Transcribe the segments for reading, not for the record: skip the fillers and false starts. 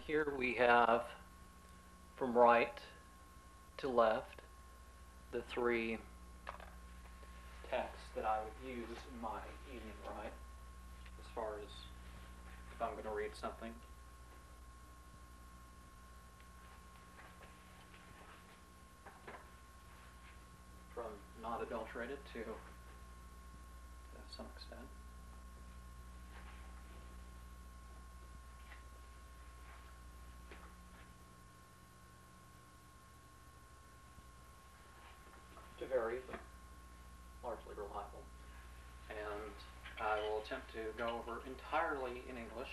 here we have, from right to left, the three texts that I would use in my evening rite, as far as if I'm going to read something. From not adulterated to some extent. To vary, but largely reliable. And I will attempt to go over entirely in English.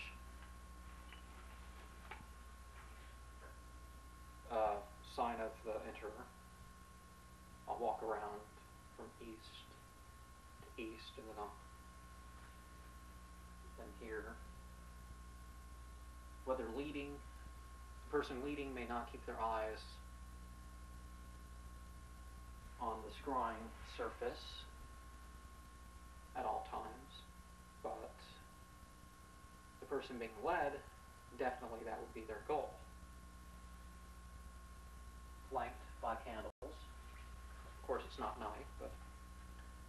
Sign of the Enterer. I'll walk around from east to east, and then I'll here. Whether leading, the person leading may not keep their eyes on the scrying surface at all times, but the person being led, definitely that would be their goal. Flanked by candles. Of course, it's not night, but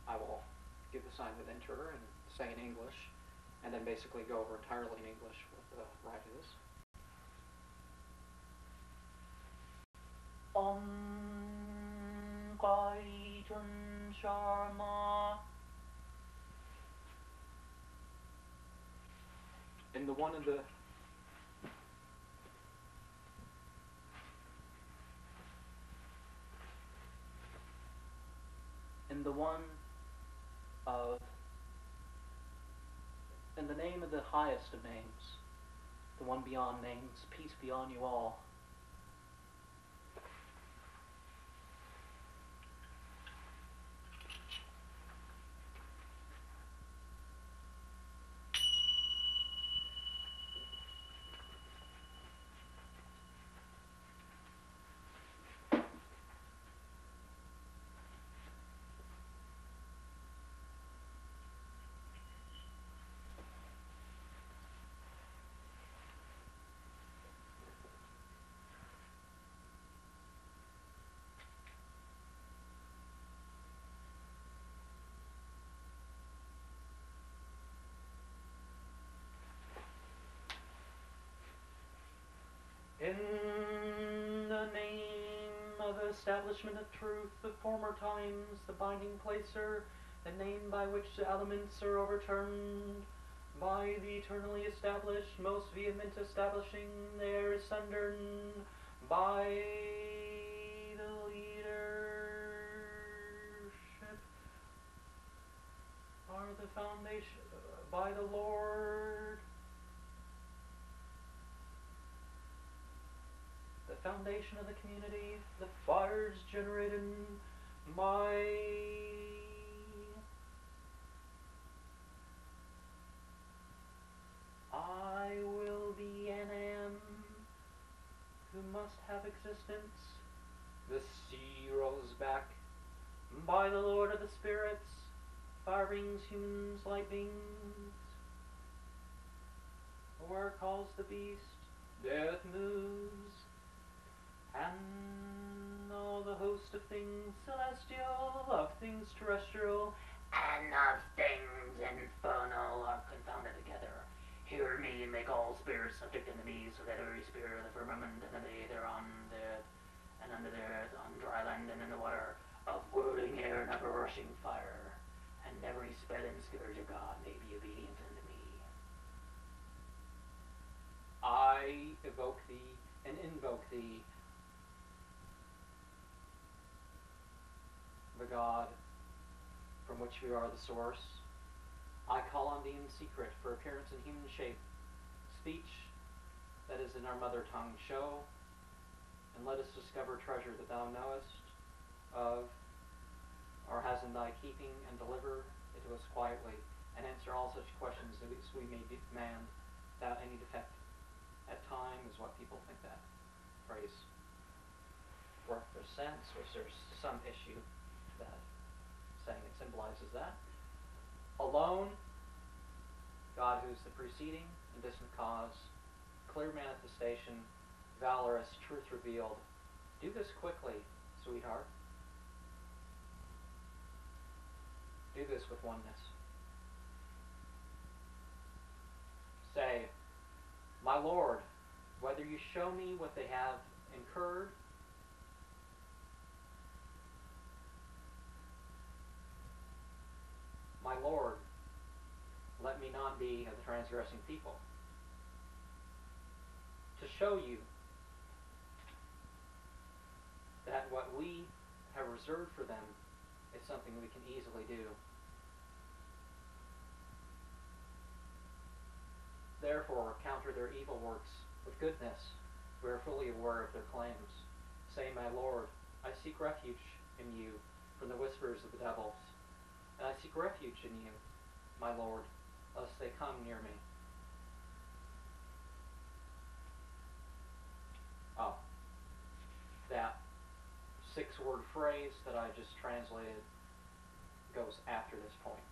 I will give the sign of Enterer and say in English, and then basically go over entirely in English what the rite is. Sharma. In the one of the in the name of the highest of names, the one beyond names, peace be on you all. In the name of the establishment of truth, the former times, the binding placer, the name by which the elements are overturned, by the eternally established, most vehement establishing their asunder, by the leadership, are the foundation, by the Lord, the foundation of the community, the fires generated by I will be and am, who must have existence. The sea rolls back by the Lord of the spirits, fire brings humans, light beings. War calls the beast, death moves, and all the host of things celestial, of things terrestrial, and of things infernal are confounded together. Hear me, and make all spirits subject unto me, so that every spirit of the firmament and of the aether on the earth, and under the earth, on dry land and in the water, of whirling air and of a rushing fire, and every spell and scourge of God may be obedient unto me. I evoke thee and invoke thee, the God from which we are the source. I call on thee in secret for appearance in human shape, speech that is in our mother tongue. Show, and let us discover treasure that thou knowest of, or has in thy keeping, and deliver it to us quietly, and answer all such questions that we may demand without any defect. At time is what people think that phrase represents, which there's some issue that saying it symbolizes that. Alone, God who is the preceding and distant cause, clear manifestation, valorous, truth revealed. Do this quickly, sweetheart. Do this with oneness. Say, my Lord, whether you show me what they have incurred, my Lord, let me not be of the transgressing people. To show you that what we have reserved for them is something we can easily do. Therefore, counter their evil works with goodness. We are fully aware of their claims. Say, my Lord, I seek refuge in you from the whispers of the devils. And I seek refuge in you, my Lord, lest they come near me. Oh, that 6-word phrase that I just translated goes after this point.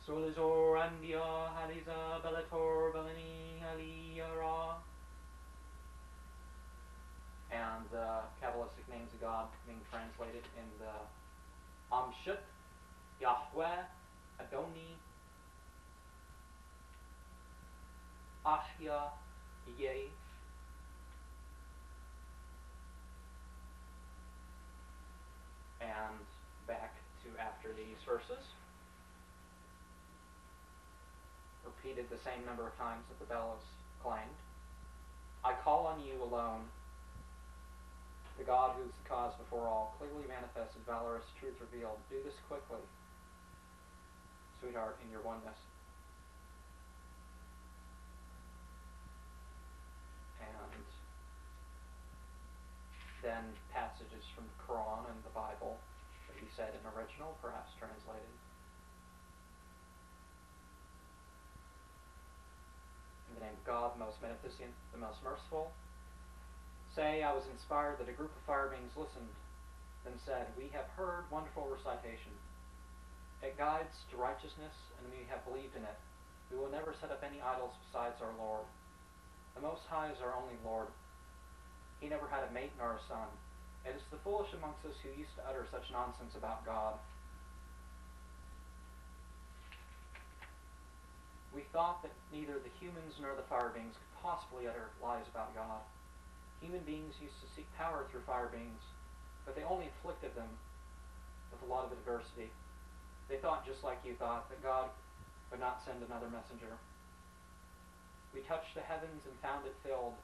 Solizor Andia Haliza Bellator Bellini Aliyara. And the Kabbalistic names of God being translated in the Amshut, Yahweh, Adoni, Ahya, Yeh. And back to after these verses. Repeated the same number of times that the bell is clanged. I call on you alone, the God who is the cause before all, clearly manifested, valorous, truth revealed. Do this quickly, sweetheart, in your oneness. And then passages from the Qoor'aan and the Bible that he said in original, perhaps translated. In the name of God, the most beneficent, the most merciful. Say, I was inspired that a group of fire beings listened, then said, we have heard wonderful recitation. It guides to righteousness, and we have believed in it. We will never set up any idols besides our Lord. The Most High is our only Lord. He never had a mate nor a son. It is the foolish amongst us who used to utter such nonsense about God. We thought that neither the humans nor the fire beings could possibly utter lies about God. Human beings used to seek power through fire beings, but they only afflicted them with a lot of adversity. They thought, just like you thought, that God would not send another messenger. We touched the heavens and found it filled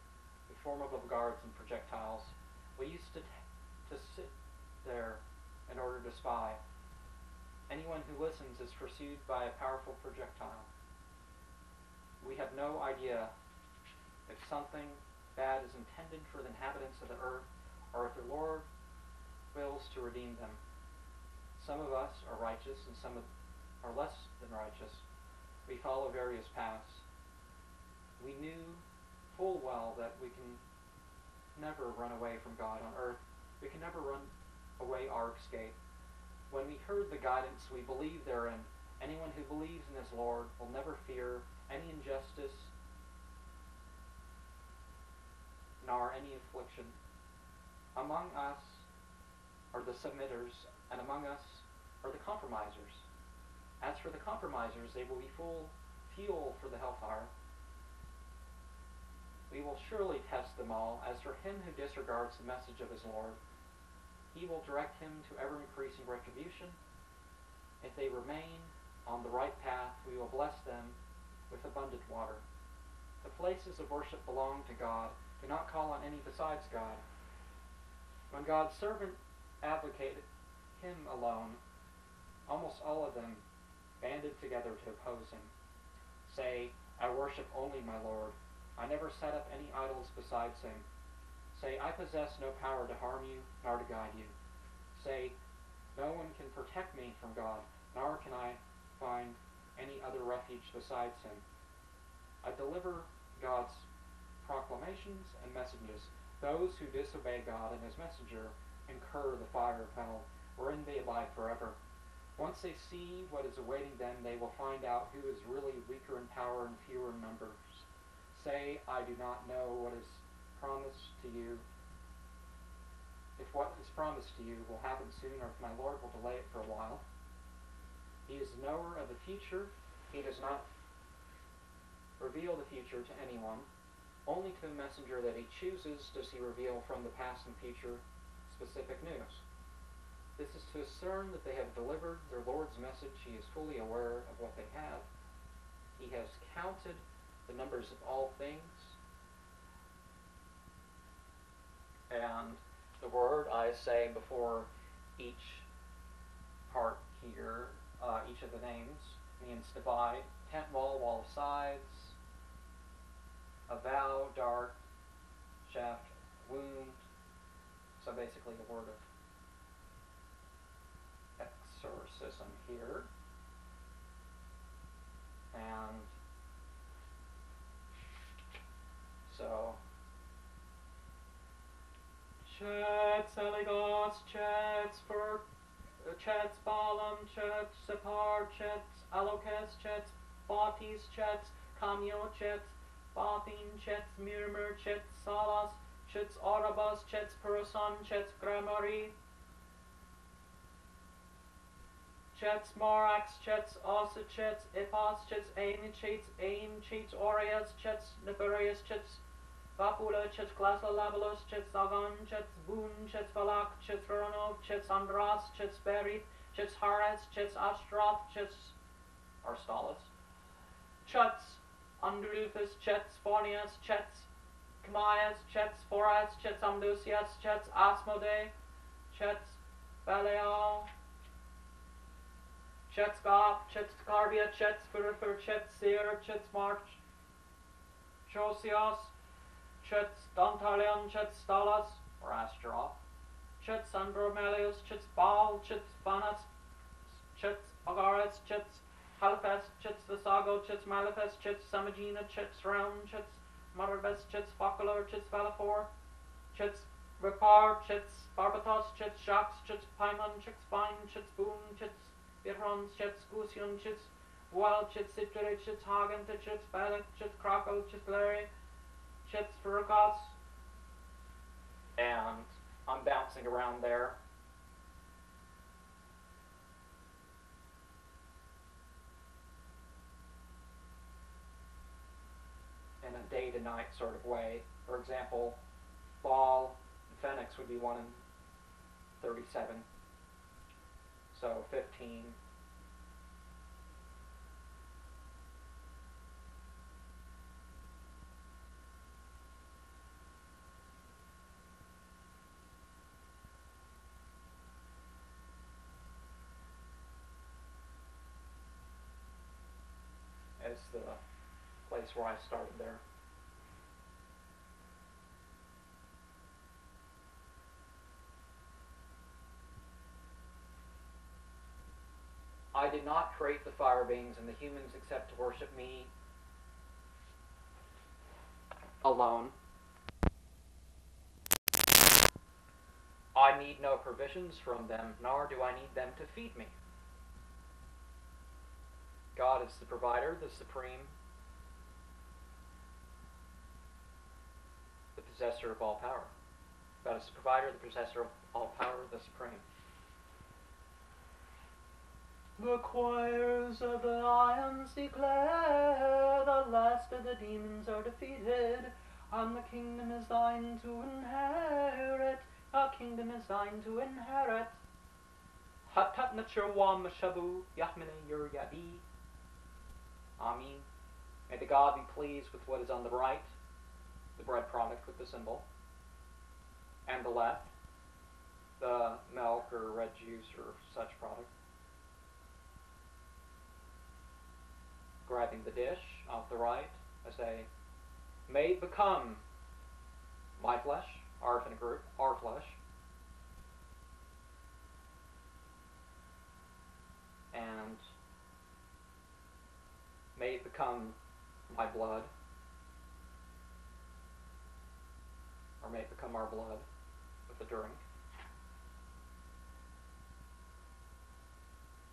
with formidable guards and projectiles. We used to sit there in order to spy. Anyone who listens is pursued by a powerful projectile. We have no idea if something bad is intended for the inhabitants of the earth, or if the Lord wills to redeem them. Some of us are righteous, and some are less than righteous. We follow various paths. We knew full well that we can never run away from God on earth. We can never run away or escape. When we heard the guidance, we believed therein. Anyone who believes in his Lord will never fear any injustice nor any affliction. Among us are the submitters, and among us are the compromisers. As for the compromisers, they will be full fuel for the hellfire. We will surely test them all. As for him who disregards the message of his Lord, he will direct him to ever-increasing retribution. If they remain on the right path, we will bless them with abundant water. The places of worship belong to God. Do not call on any besides God. When God's servant advocated him alone, almost all of them banded together to oppose him. Say, I worship only my Lord. I never set up any idols besides him. Say, I possess no power to harm you, nor to guide you. Say, no one can protect me from God, nor can I find any other refuge besides him. I deliver God's proclamations and messages. Those who disobey God and his messenger incur the fire of hell, wherein they abide forever. Once they see what is awaiting them, they will find out who is really weaker in power and fewer in numbers. say, I do not know what is promised to you, if what is promised to you will happen soon, or if my Lord will delay it for a while. He is the knower of the future. He does not reveal the future to anyone. Only to the messenger that he chooses does he reveal from the past and future specific news. This is to discern that they have delivered their Lord's message. He is fully aware of what they have. He has counted the numbers of all things. And the word I say before each part here, each of the names, means divide, tent wall, wall of sides, avow, dart, shaft, wound. So basically the word of exorcism here. And so Chetz eligos, Chetz for Chetz balam, Chetz separ, Chetz alokes, Chetz batis, Chetz cameo, Chetz bathin, Chetz murmur, Chetz salas, Chetz orabas, Chetz perosan, Chetz grammari, Chetz morax, Chetz osa, Chetz epas, Chetz aim, Chetz aureas, Chetz nefarius, Chetz vapula, Chetz glasa labelos, Chetz agon, Chetz boon, Chetz valak, Chetz veronov, Chetz andras, Chetz berith, Chetz haras, Chetz ashtroth, Chetz arstalis, Chetz andrufus, Chetz phonias, Chetz kamias, Chetz foras, Chetz amdusias, Chetz asmode, Chetz baleal, Chetz goth, Chetz carbia, Chetz furifer, Chetz seer, Chetz march, Chosios, Chetz dantalion, Chetz stalas, or astroth, Chetz andromelius, Chetz baal, Chetz vanas, Chetz agares, Chetz halifest, Chetz visago, Chetz malifest, Chetz samagina, Chetz round, Chetz marabes, Chetz focular, Chetz valafor, Chetz repar, Chetz barbatos, Chetz shax, Chetz paimon, Chetz fine, Chetz boon, Chetz birhons, Chetz gusion, Chetz voile, Chetz citrate, Chetz hagen, Chetz balak, Chetz krakow, Chetz larry, Chetz verukos. And I'm bouncing around there. In a day to night sort of way. For example, Baal and Phoenix would be 1 and 37. So 15. As the place where I started there. I did not create the fire beings and the humans except to worship me alone. I need no provisions from them, nor do I need them to feed me. God is the provider, the supreme, the possessor of all power. God is the provider, the possessor of all power, the supreme. The choirs of the lions declare the last of the demons are defeated, and the kingdom is thine to inherit. The kingdom is thine to inherit. Hatat nature wa mashabu yahmine yur yadi. Amen. May the God be pleased with what is on the right, the bread product with the symbol, and the left, the milk or red juice or such product. Grabbing the dish off the right, I say, may it become my flesh, our in a group, our flesh, and may it become my blood, or may it become our blood with the drink.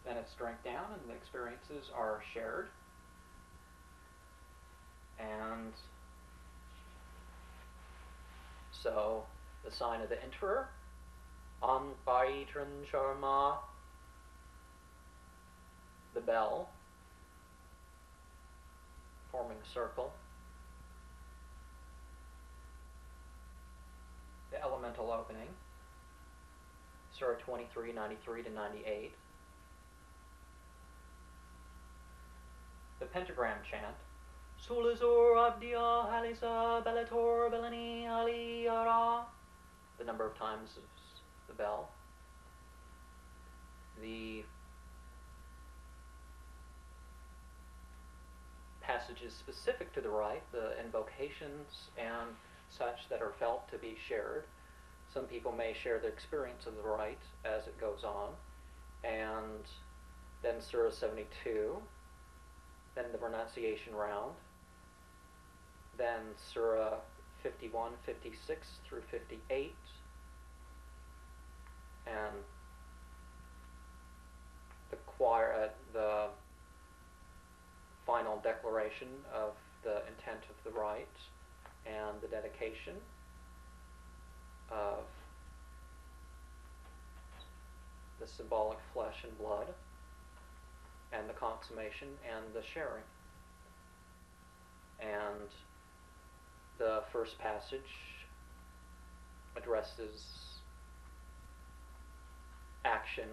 Then it's drank down and the experiences are shared. And So, the sign of the Emperor, Anpaitran Sharma, the bell, forming a circle, the elemental opening, Surah 23, 93 to 98, the pentagram chant, Sulazor Abdia Halisa Bellator Bellani Ali Ara, the number of times of the bell, the passages specific to the rite, the invocations and such that are felt to be shared. Some people may share the experience of the rite as it goes on, and then Surah 72, then the renunciation round, then Surah 51, 56 through 58, and the choir, the final declaration of the intent of the rite, and the dedication of the symbolic flesh and blood, and the consummation and the sharing. And the first passage addresses action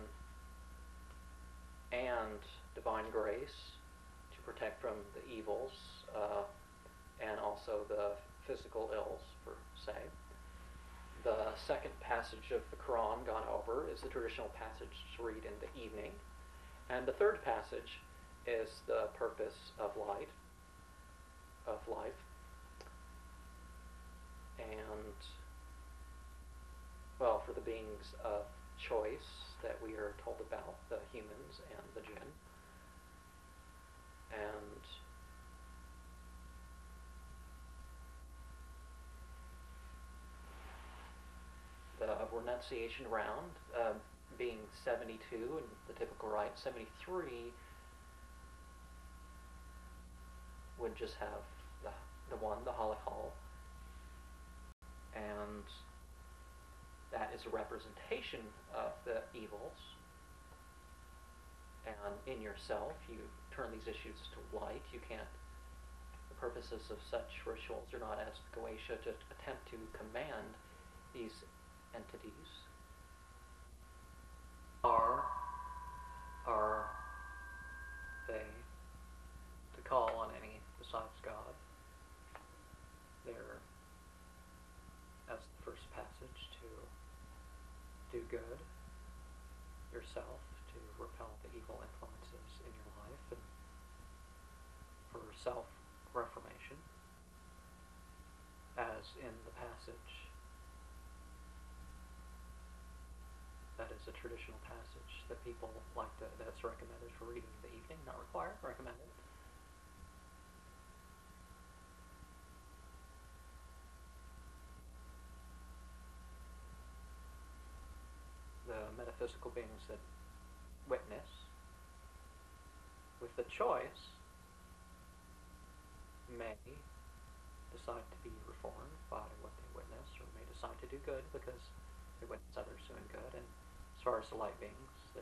and divine grace to protect from the evils and also the physical ills, per se. The second passage of the Qoor'aan gone over is the traditional passage to read in the evening. And the third passage is the purpose of life. And, well, for the beings of choice that we are told about, the humans and the jinn. And the renunciation round being 72 in the typical rite, 73 would just have the halachal, and that is a representation of the evils, and in yourself you turn these issues to light. You can't, the purposes of such rituals are not, as Goetia, to attempt to command these entities. Are they to call on any besides God? They're, as the first passage, to do good yourself, to repel the evil influences in your life, and for self-reformation, as in the passage that is a traditional passage that people like to, that's recommended for reading in the evening, not required, recommended. The metaphysical beings that witness, with the choice, may decide to be reformed by what they witness, or may decide to do good because they witness others doing good. And as far as the light beings, they're